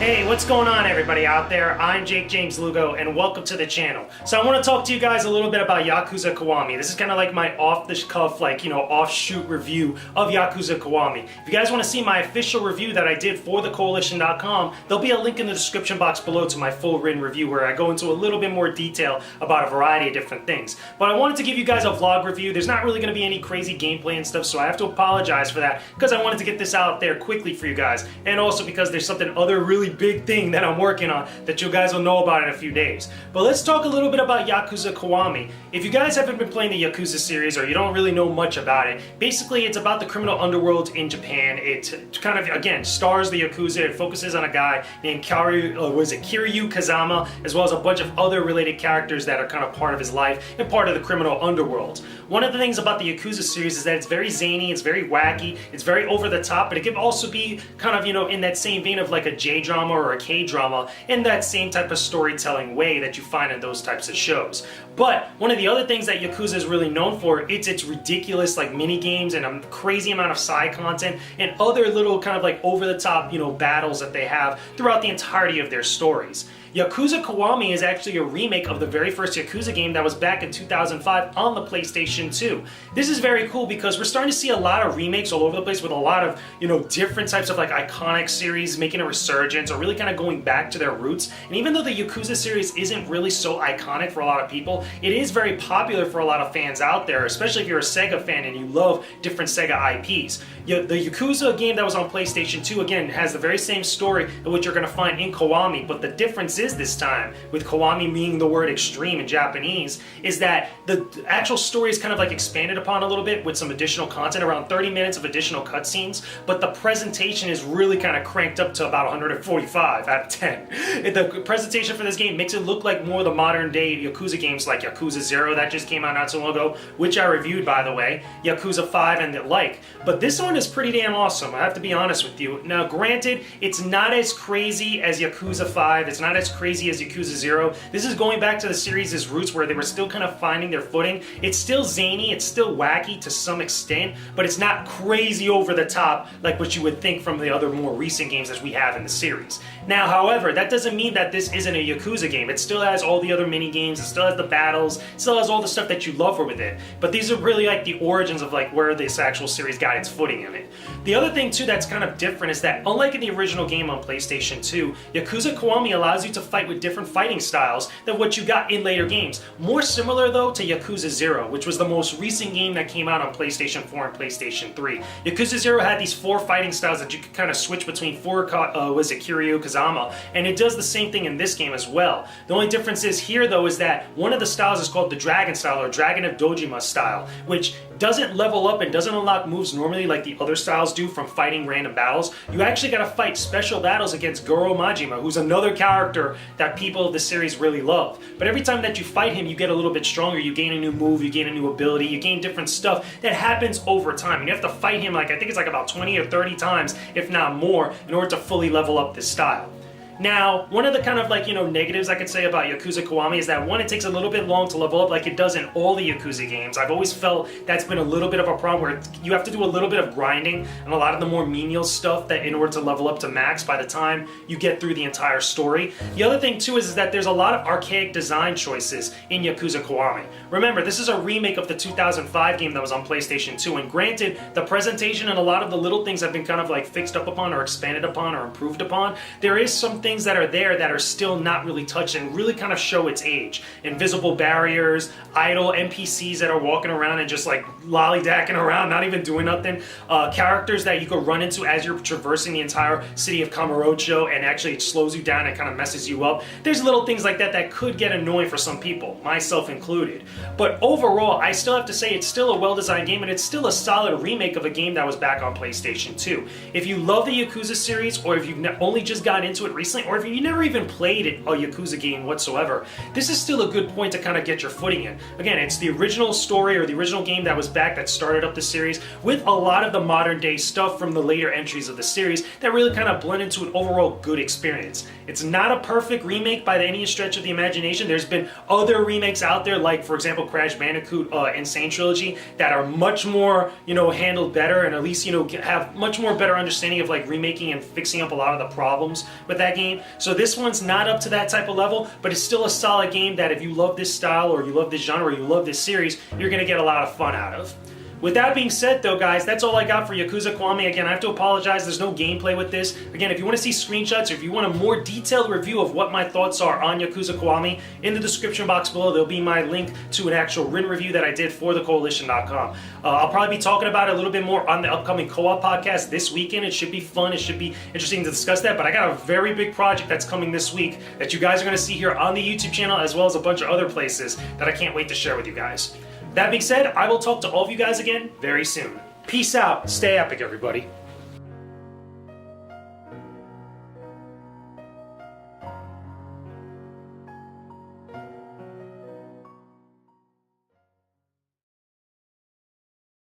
Hey, what's going on everybody out there? I'm Jakejames Lugo and welcome to the channel. So I want to talk to you guys a little bit about Yakuza Kiwami. This is kind of like my off-the-cuff, offshoot review of Yakuza Kiwami. If you guys want to see my official review that I did for thecoalition.com, there'll be a link in the description box below to my full written review where I go into a little bit more detail about a variety of different things. But I wanted to give you guys a vlog review. There's not really going to be any crazy gameplay and stuff, so I have to apologize for that because I wanted to get this out there quickly for you guys, and also because there's something other really big thing that I'm working on that you guys will know about in a few days. But let's talk a little bit about Yakuza Kiwami. If you guys haven't been playing the Yakuza series or you don't really know much about it, basically it's about the criminal underworld in Japan. It kind of, again, stars the Yakuza. It focuses on a guy named Kiryu Kazama, as well as a bunch of other related characters that are kind of part of his life and part of the criminal underworld. One of the things about the Yakuza series is that it's very zany, it's very wacky, it's very over the top, but it can also be kind of, in that same vein of like a J-drama or a K-drama, in that same type of storytelling way that you find in those types of shows. But one of the other things that Yakuza is really known for, it's its ridiculous mini games and a crazy amount of side content and other little kind of over-the-top, battles that they have throughout the entirety of their stories. Yakuza Kiwami is actually a remake of the very first Yakuza game that was back in 2005 on the PlayStation 2. This is very cool because we're starting to see a lot of remakes all over the place with a lot of, different types of iconic series making a resurgence or really kind of going back to their roots. And even though the Yakuza series isn't really so iconic for a lot of people, it is very popular for a lot of fans out there, especially if you're a Sega fan and you love different Sega IPs. The Yakuza game that was on PlayStation 2, again, has the very same story of what you're going to find in Kiwami, but the difference is this time, with Kiwami meaning the word extreme in Japanese, is that the actual story is kind of expanded upon a little bit with some additional content, around 30 minutes of additional cutscenes, but the presentation is really kind of cranked up to about 145 out of 10. The presentation for this game makes it look like more the modern day Yakuza games like Yakuza 0 that just came out not so long ago, which I reviewed by the way, Yakuza 5 and the like. But this one is pretty damn awesome, I have to be honest with you. Now granted, it's not as crazy as Yakuza 5, it's not as crazy as Yakuza 0. This is going back to the series' roots where they were still kind of finding their footing. It's still zany, it's still wacky to some extent, but it's not crazy over the top like what you would think from the other more recent games that we have in the series. Now, however, that doesn't mean that this isn't a Yakuza game. It still has all the other mini games, it still has the battles, it still has all the stuff that you love with it. But these are really the origins of where this actual series got its footing in it. The other thing too that's kind of different is that unlike in the original game on PlayStation 2, Yakuza Kiwami allows you to fight with different fighting styles than what you got in later games. More similar though to Yakuza 0, which was the most recent game that came out on PlayStation 4 and PlayStation 3. Yakuza 0 had these 4 fighting styles that you could kind of switch between Kiryu Kazama, and it does the same thing in this game as well. The only difference is here though is that one of the styles is called the Dragon style or Dragon of Dojima style, which doesn't level up and doesn't unlock moves normally like the other styles do from fighting random battles. You actually gotta fight special battles against Goro Majima, who's another character that people of the series really love. But every time that you fight him, you get a little bit stronger, you gain a new move, you gain a new ability, you gain different stuff that happens over time. And you have to fight him I think it's about 20 or 30 times, if not more, in order to fully level up this style. Now, one of the kind of negatives I could say about Yakuza Kiwami is that one, it takes a little bit long to level up like it does in all the Yakuza games. I've always felt that's been a little bit of a problem where you have to do a little bit of grinding and a lot of the more menial stuff that in order to level up to max by the time you get through the entire story. The other thing too is that there's a lot of archaic design choices in Yakuza Kiwami. Remember, this is a remake of the 2005 game that was on PlayStation 2, and granted, the presentation and a lot of the little things have been kind of fixed up upon or expanded upon or improved upon. There is some things that are there that are still not really touched and really kind of show its age. Invisible barriers, idle NPCs that are walking around and just lollydacking around, not even doing nothing. Characters that you could run into as you're traversing the entire city of Kamurocho, and actually it slows you down and kind of messes you up. There's little things like that that could get annoying for some people, myself included. But overall, I still have to say it's still a well-designed game, and it's still a solid remake of a game that was back on PlayStation 2. If you love the Yakuza series, or if you've only just got into it recently, or if you never even played a Yakuza game whatsoever, this is still a good point to kind of get your footing in. Again, it's the original story or the original game that was back that started up the series with a lot of the modern day stuff from the later entries of the series that really kind of blend into an overall good experience. It's not a perfect remake by any stretch of the imagination. There's been other remakes out there, like for example Crash Bandicoot Insane Trilogy, that are much more handled better and at least have much more better understanding of remaking and fixing up a lot of the problems with that game. game. So this one's not up to that type of level, but it's still a solid game that if you love this style or you love this genre or you love this series, you're going to get a lot of fun out of. With that being said though, guys, that's all I got for Yakuza Kiwami. Again, I have to apologize, there's no gameplay with this. Again, if you want to see screenshots or if you want a more detailed review of what my thoughts are on Yakuza Kiwami, in the description box below there'll be my link to an actual written review that I did for thecoalition.com. I'll probably be talking about it a little bit more on the upcoming co-op podcast this weekend. It should be fun, it should be interesting to discuss that, but I got a very big project that's coming this week that you guys are going to see here on the YouTube channel as well as a bunch of other places that I can't wait to share with you guys. That being said, I will talk to all of you guys again very soon. Peace out. Stay epic, everybody.